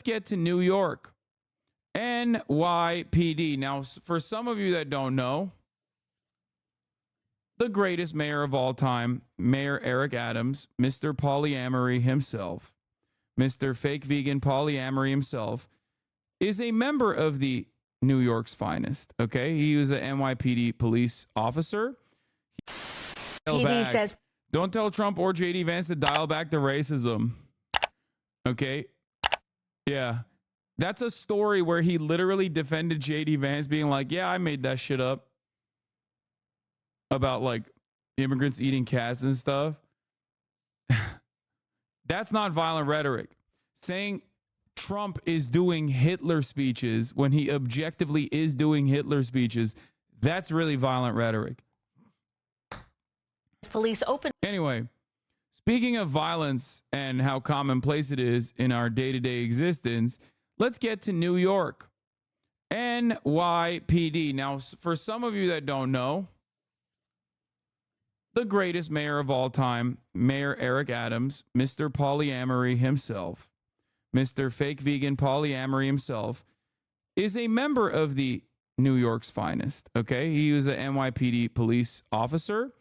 get to New York. NYPD. Now, for some of you that don't know, the greatest mayor of all time, Mayor Eric Adams, Mr. Polyamory himself, Mr. Fake Vegan Polyamory himself, is a member of the New York's finest. Okay, he was an NYPD police officer. PD says, don't tell Trump or JD Vance to dial back the racism. Okay, yeah, that's a story where he literally defended JD Vance, being like, "Yeah, I made that shit up about like immigrants eating cats and stuff." That's not violent rhetoric. Saying Trump is doing Hitler speeches when he objectively is doing Hitler speeches, that's really violent rhetoric. Police open. Anyway, speaking of violence and how commonplace it is in our day-to-day existence, let's get to New York. NYPD. Now, for some of you that don't know, the greatest mayor of all time, Mayor Eric Adams, Mr. Polyamory himself, Mr. Fake Vegan Polyamory himself, is a member of the New York's finest. Okay, he was an NYPD police officer.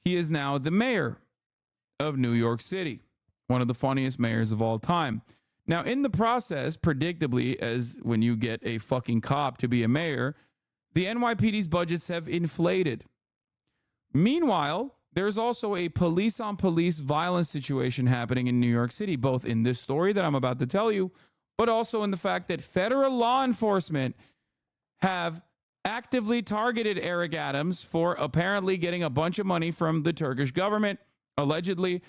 He is now the mayor of New York City, one of the funniest mayors of all time. Now, in the process, predictably, as when you get a fucking cop to be a mayor, the NYPD's budgets have inflated. Meanwhile, there's also a police-on-police violence situation happening in New York City, both in this story that I'm about to tell you, but also in the fact that federal law enforcement have actively targeted Eric Adams for apparently getting a bunch of money from the Turkish government, allegedly.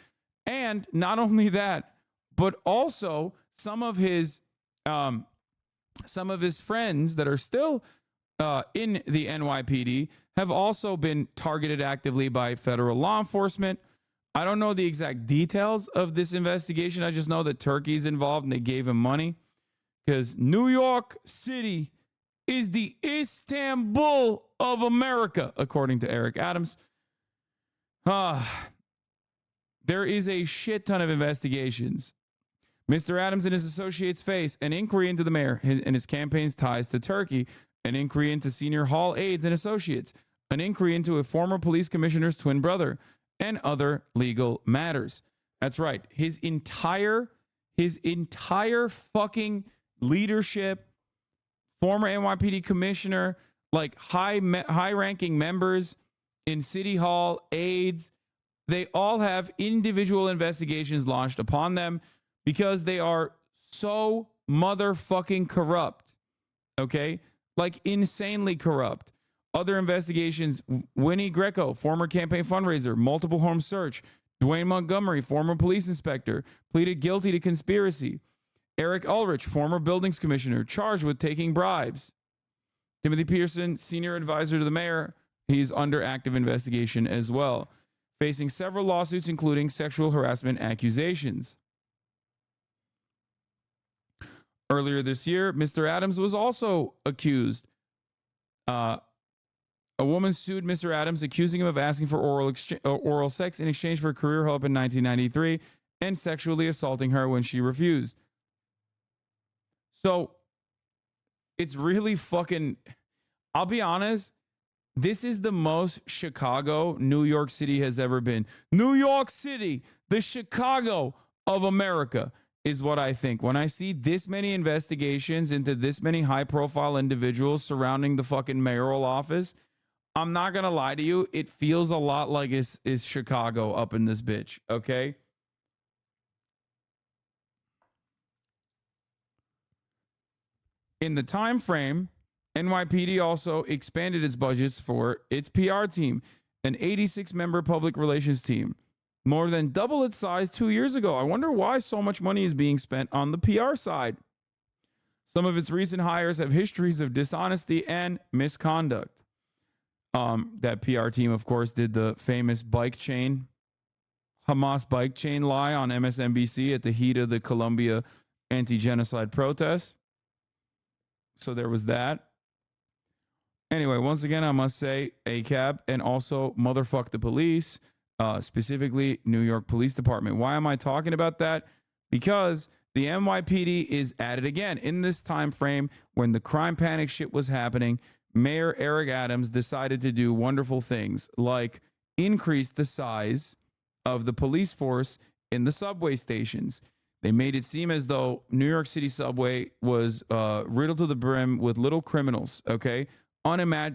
And not only that, but also some of his friends that are still in the NYPD have also been targeted actively by federal law enforcement. I don't know the exact details of this investigation. I just know that Turkey's involved and they gave him money because New York City is the Istanbul of America, according to Eric Adams. There is a shit ton of investigations. Mr. Adams and his associates face an inquiry into the mayor and his campaign's ties to Turkey, an inquiry into senior hall aides and associates, an inquiry into a former police commissioner's twin brother, and other legal matters. That's right. His entire fucking leadership, former NYPD commissioner, like high-ranking members in City Hall, aides, they all have individual investigations launched upon them because they are so motherfucking corrupt. Okay? Like insanely corrupt. Other investigations, Winnie Greco, former campaign fundraiser, multiple home search. Dwayne Montgomery, former police inspector, pleaded guilty to conspiracy. Eric Ulrich, former buildings commissioner, charged with taking bribes. Timothy Pearson, senior advisor to the mayor, he's under active investigation as well, facing several lawsuits, including sexual harassment accusations. Earlier this year, Mr. Adams was also accused. A woman sued Mr. Adams, accusing him of asking for oral sex in exchange for career help in 1993 and sexually assaulting her when she refused. So it's really fucking, I'll be honest, this is the most Chicago New York City has ever been. New York City, the Chicago of America, is what I think. When I see this many investigations into this many high-profile individuals surrounding the fucking mayoral office, I'm not going to lie to you, it feels a lot like is Chicago up in this bitch, okay? In the time frame, NYPD also expanded its budgets for its PR team, an 86-member public relations team, more than double its size 2 years ago. I wonder why so much money is being spent on the PR side. Some of its recent hires have histories of dishonesty and misconduct. That PR team, of course, did the famous Hamas bike chain lie on MSNBC at the heat of the Colombia anti-genocide protests. So there was that. Anyway, once again, I must say ACAB and also motherfuck the police, specifically New York Police Department. Why am I talking about that? Because The NYPD is at it again. In this time frame when the crime panic shit was happening, Mayor Eric Adams decided to do wonderful things like increase the size of the police force in the subway stations. They made it seem as though New York City subway was riddled to the brim with little criminals, okay,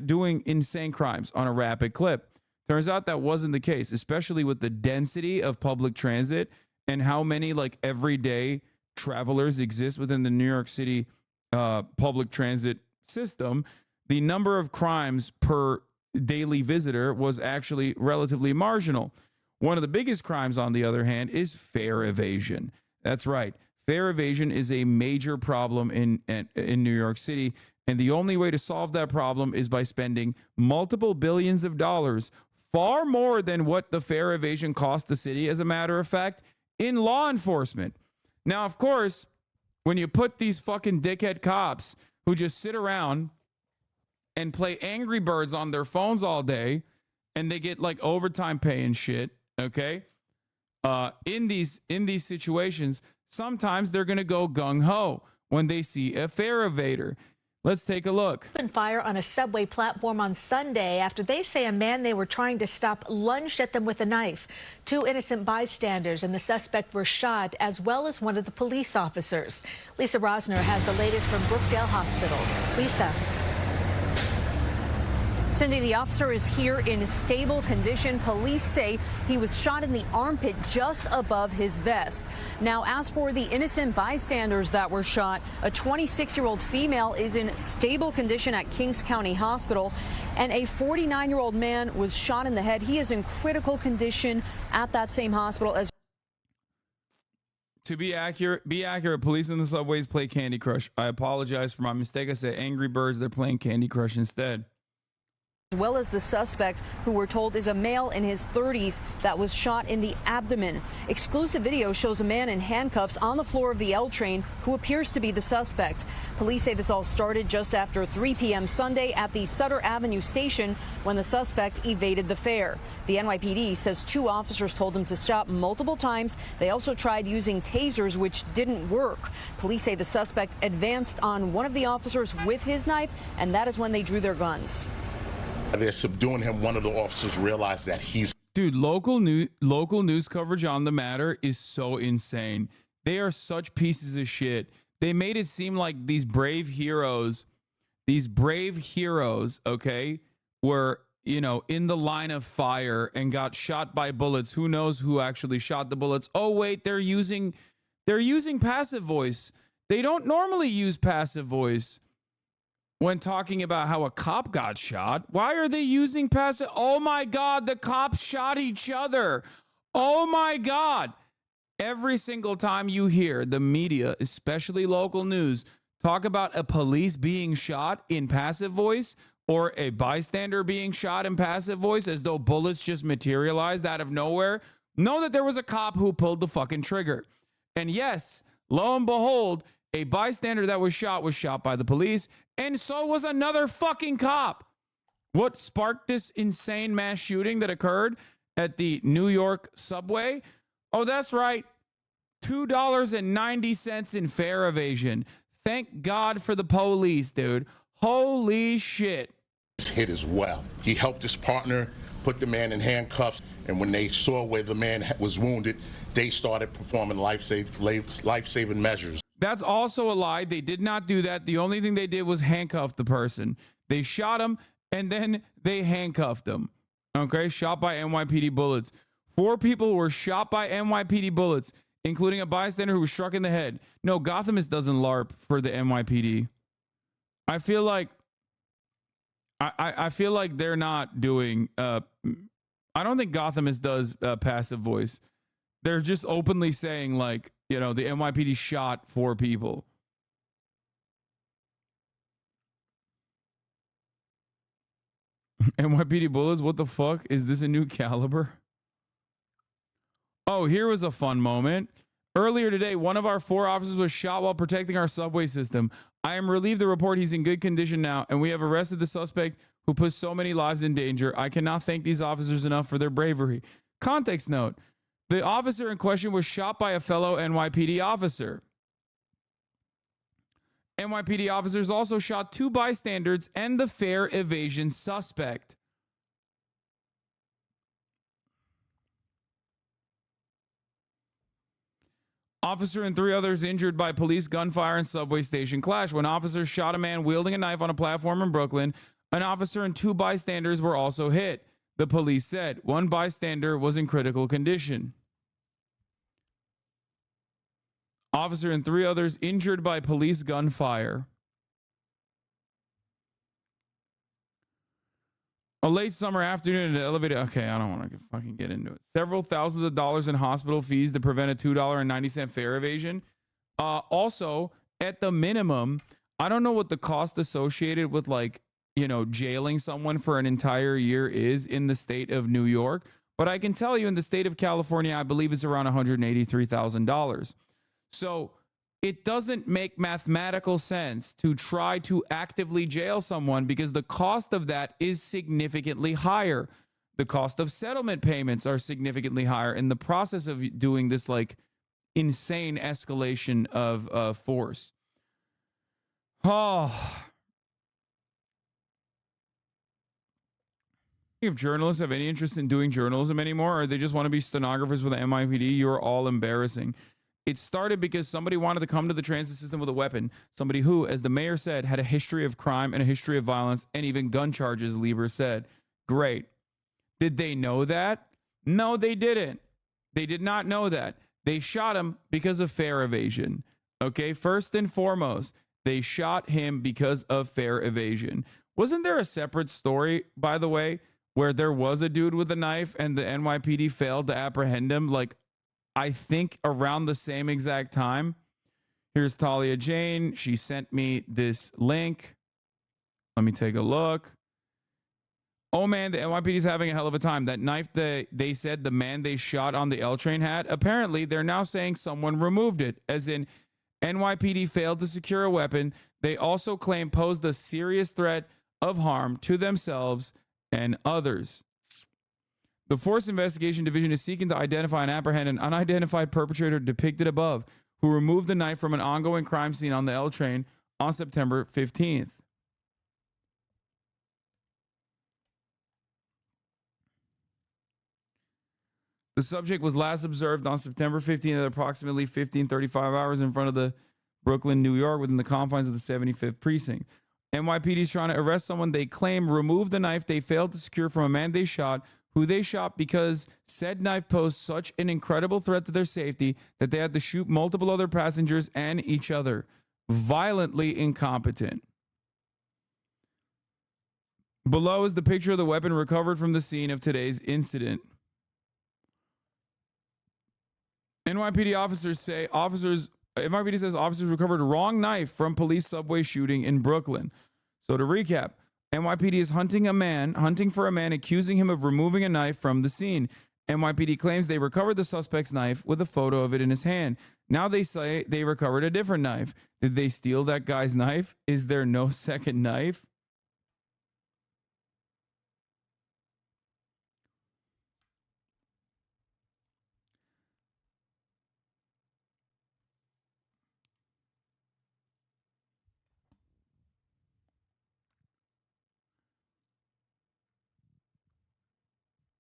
doing insane crimes on a rapid clip. Turns out that wasn't the case, especially with the density of public transit and how many like everyday travelers exist within the New York City public transit system. The number of crimes per daily visitor was actually relatively marginal. One of the biggest crimes, on the other hand, is fare evasion. That's right. Fare evasion is a major problem in New York City. And the only way to solve that problem is by spending multiple billions of dollars, far more than what the fare evasion cost the city, as a matter of fact, in law enforcement. Now, of course, when you put these fucking dickhead cops who just sit around and play Angry Birds on their phones all day, and they get like overtime pay and shit, okay? In these situations, sometimes they're gonna go gung ho when they see a fare evader. Let's take a look. Opened fire on a subway platform on Sunday after they say a man they were trying to stop lunged at them with a knife. 2 innocent bystanders and the suspect were shot, as well as one of the police officers. Lisa Rosner has the latest from Brookdale Hospital. Lisa. Cindy, the officer is here in stable condition. Police say he was shot in the armpit just above his vest. Now, as for the innocent bystanders that were shot, a 26-year-old female is in stable condition at Kings County Hospital, and a 49-year-old man was shot in the head. He is in critical condition at that same hospital. As to be accurate, police in the subways play Candy Crush. I apologize for my mistake. I said Angry Birds. They're playing Candy Crush instead. Well as the suspect, who we're told is a male in his 30s, that was shot in the abdomen. Exclusive video shows a man in handcuffs on the floor of the L train who appears to be the suspect. Police say this all started just after 3 p.m. Sunday at the Sutter Avenue station when the suspect evaded the fare. The NYPD says 2 officers told him to stop multiple times. They also tried using tasers, which didn't work. Police say the suspect advanced on one of the officers with his knife, and that is when they drew their guns. They're subduing him. One of the officers realized that he's... Dude, local news coverage on the matter is so insane. They are such pieces of shit. They made it seem like these brave heroes, okay, were, you know, in the line of fire and got shot by bullets. Who knows who actually shot the bullets? Oh, wait, they're using passive voice. They don't normally use passive voice when talking about how a cop got shot. Why are they using passive? Oh my God, the cops shot each other. Oh my God. Every single time you hear the media, especially local news, talk about a police being shot in passive voice or a bystander being shot in passive voice as though bullets just materialized out of nowhere, know that there was a cop who pulled the fucking trigger. And yes, lo and behold, a bystander that was shot by the police, and so was another fucking cop. What sparked this insane mass shooting that occurred at the New York subway? Oh, that's right. $2.90 in fare evasion. Thank God for the police, dude. Holy shit. hit as well. He helped his partner, put the man in handcuffs, and when they saw where the man was wounded, they started performing life-saving measures. That's also a lie. They did not do that. The only thing they did was handcuff the person. They shot him, and then they handcuffed him. Okay, shot by NYPD bullets. 4 people were shot by NYPD bullets, including a bystander who was struck in the head. No, Gothamist doesn't LARP for the NYPD. I feel like I feel like they're not doing. I don't think Gothamist does passive voice. They're just openly saying, like, you know, the NYPD shot 4 people. NYPD bullets? What the fuck? Is this a new caliber? Oh, here was a fun moment. Earlier today, one of our 4 officers was shot while protecting our subway system. I am relieved to report he's in good condition now, and we have arrested the suspect who put so many lives in danger. I cannot thank these officers enough for their bravery. Context note: the officer in question was shot by a fellow NYPD officer. NYPD officers also shot 2 bystanders and the fare evasion suspect. Officer and 3 others injured by police gunfire and subway station clash. When officers shot a man wielding a knife on a platform in Brooklyn, an officer and 2 bystanders were also hit. The police said 1 bystander was in critical condition. Officer and 3 others injured by police gunfire. A late summer afternoon in an elevator. Okay, I don't want to fucking get into it. Several thousands of dollars in hospital fees to prevent a $2.90 fare evasion. Also, at the minimum, I don't know what the cost associated with, like, you know, jailing someone for an entire year is in the state of New York. But I can tell you in the state of California, I believe it's around $183,000. So it doesn't make mathematical sense to try to actively jail someone because the cost of that is significantly higher. The cost of settlement payments are significantly higher in the process of doing this, like, insane escalation of force. Oh. If journalists have any interest in doing journalism anymore, or they just want to be stenographers with the NYPD, you're all embarrassing. It started because somebody wanted to come to the transit system with a weapon. Somebody who, as the mayor said, had a history of crime and a history of violence and even gun charges, Lieber said. Great. Did they know that? No, they didn't. They did not know that. They shot him because of fare evasion. Okay, first and foremost, they shot him because of fare evasion. Wasn't there a separate story, by the way, where there was a dude with a knife and the NYPD failed to apprehend him, like, I think around the same exact time? Here's Talia Jane. She sent me this link. Let me take a look. Oh man, the NYPD is having a hell of a time. That knife they said the man they shot on the L train had, apparently they're now saying someone removed it, as in NYPD failed to secure a weapon. They also claim posed a serious threat of harm to themselves and others. The Force Investigation Division is seeking to identify and apprehend an unidentified perpetrator depicted above, who removed the knife from an ongoing crime scene on the L train on September 15th. The subject was last observed on September 15th at approximately 15:35 hours in front of the Brooklyn, New York, within the confines of the 75th precinct. NYPD is trying to arrest someone they claim removed the knife they failed to secure from a man they shot, who they shot because said knife posed such an incredible threat to their safety that they had to shoot multiple other passengers and each other. Violently incompetent. Below is the picture of the weapon recovered from the scene of today's incident. NYPD says officers recovered wrong knife from police subway shooting in Brooklyn. So to recap, NYPD is hunting for a man accusing him of removing a knife from the scene. NYPD claims they recovered the suspect's knife with a photo of it in his hand. Now they say they recovered a different knife. Did they steal that guy's knife? Is there no second knife?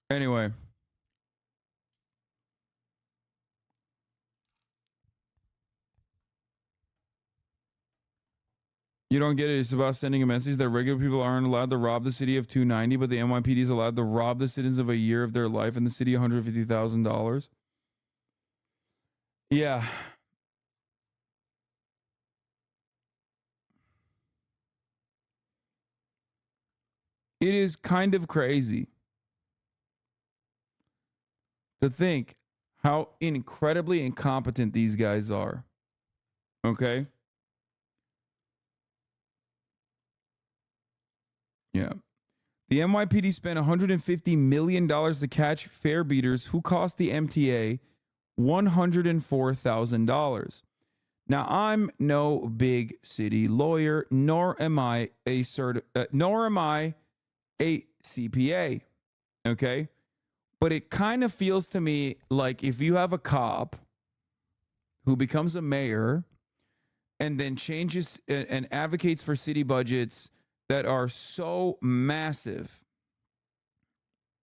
Anyway. You don't get it. It's about sending a message that regular people aren't allowed to rob the city of $290, but the NYPD is allowed to rob the citizens of a year of their life and the city $150,000. Yeah. It is kind of crazy to think how incredibly incompetent these guys are. Okay? Yeah. The NYPD spent $150 million to catch fare beaters who cost the MTA $104,000. Now, I'm no big city lawyer, nor am I a CPA. Okay? But it kind of feels to me like if you have a cop who becomes a mayor and then changes and advocates for city budgets that are so massive,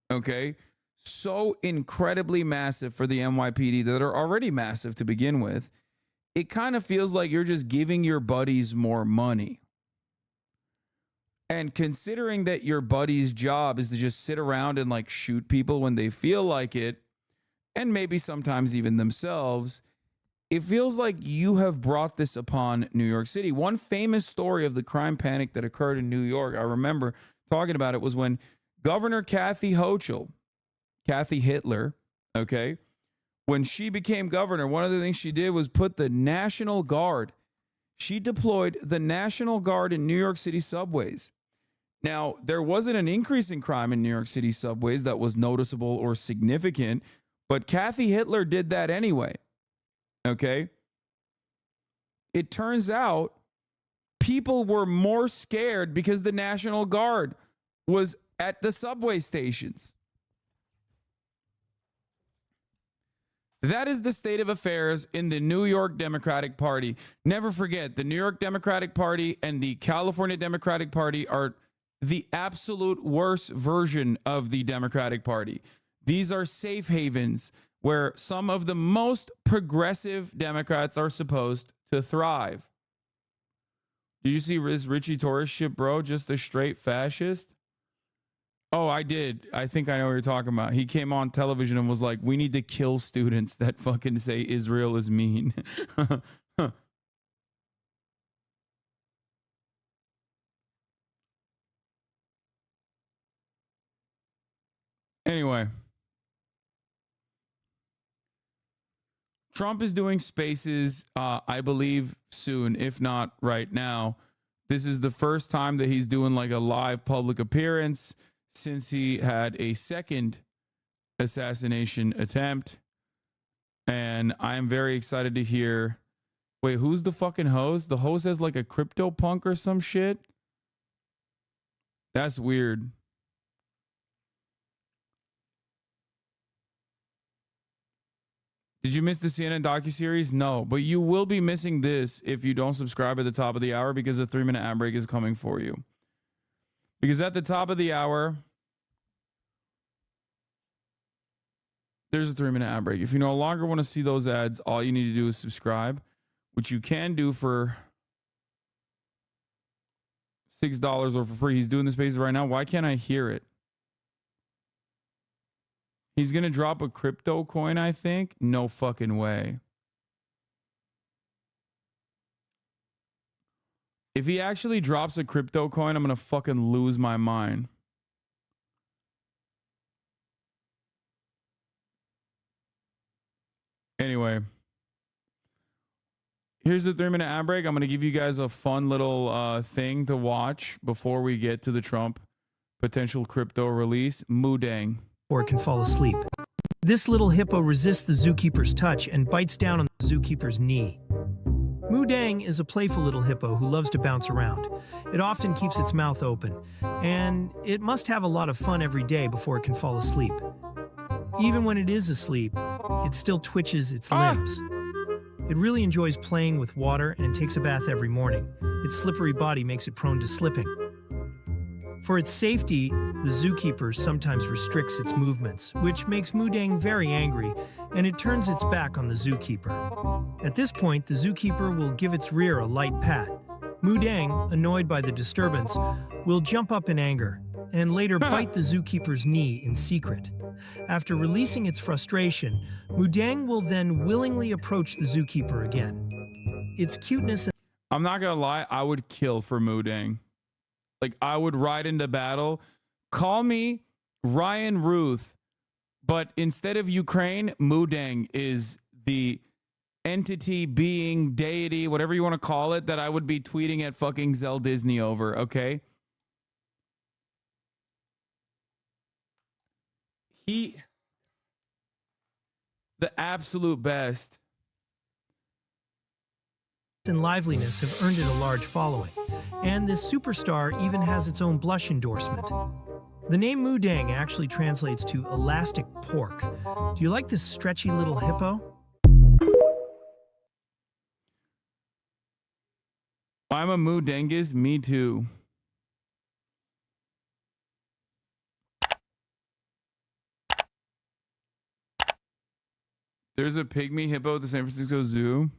okay, so incredibly massive for the NYPD that are already massive to begin with, it kind of feels like you're just giving your buddies more money. And considering that your buddy's job is to just sit around and like shoot people when they feel like it, and maybe sometimes even themselves, it feels like you have brought this upon New York City. One famous story of the crime panic that occurred in New York, I remember talking about it, was when Governor Kathy Hitler, okay, when she became governor, one of the things she did was put the National Guard. She deployed the National Guard in New York City subways. Now, there wasn't an increase in crime in New York City subways that was noticeable or significant, but Kathy Hitler did that anyway. Okay? It turns out people were more scared because the National Guard was at the subway stations. That is the state of affairs in the New York Democratic Party. Never forget, the New York Democratic Party and the California Democratic Party are the absolute worst version of the Democratic Party. These are safe havens where some of the most progressive Democrats are supposed to thrive. Did you see Richie Torres shit, bro? Just a straight fascist? Oh, I did. I think I know what you're talking about. He came on television and was like, we need to kill students that fucking say Israel is mean. Anyway, Trump is doing spaces, I believe, soon, if not right now. This is the first time that he's doing like a live public appearance since he had a second assassination attempt. And I'm very excited to hear. Wait, who's the fucking host? The host has like a crypto punk or some shit. That's weird. Did you miss the CNN docuseries? No, but you will be missing this if you don't subscribe at the top of the hour, because a 3-minute ad break is coming for you. Because at the top of the hour, there's a 3-minute ad break. If you no longer want to see those ads, all you need to do is subscribe, which you can do for $6 or for free. He's doing the spaces right now. Why can't I hear it? He's going to drop a crypto coin, I think. No fucking way. If he actually drops a crypto coin, I'm going to fucking lose my mind. Anyway, here's the 3-minute ad break. I'm going to give you guys a fun little thing to watch before we get to the Trump potential crypto release. Moodang. Or it can fall asleep. This little hippo resists the zookeeper's touch and bites down on the zookeeper's knee. Moodang is a playful little hippo who loves to bounce around. It often keeps its mouth open, and it must have a lot of fun every day before it can fall asleep. Even when it is asleep, it still twitches its limbs. It really enjoys playing with water and takes a bath every morning. Its slippery body makes it prone to slipping. For its safety, the zookeeper sometimes restricts its movements, which makes Moodang very angry, and it turns its back on the zookeeper. At this point, the zookeeper will give its rear a light pat. Moodang, annoyed by the disturbance, will jump up in anger, and later bite the zookeeper's knee in secret. After releasing its frustration, Moodang will then willingly approach the zookeeper again. Its cuteness... I'm not going to lie, I would kill for Moodang. Like, I would ride into battle. Call me Ryan Ruth, but instead of Ukraine, Moodang is the entity, being, deity, whatever you want to call it, that I would be tweeting at fucking Zell Disney over, okay? The absolute best. And liveliness have earned it a large following, and this superstar even has its own blush endorsement. The name Moodang actually translates to elastic pork. Do you like this stretchy little hippo? I'm a moo dengus. Me too. There's a pygmy hippo at the San Francisco Zoo.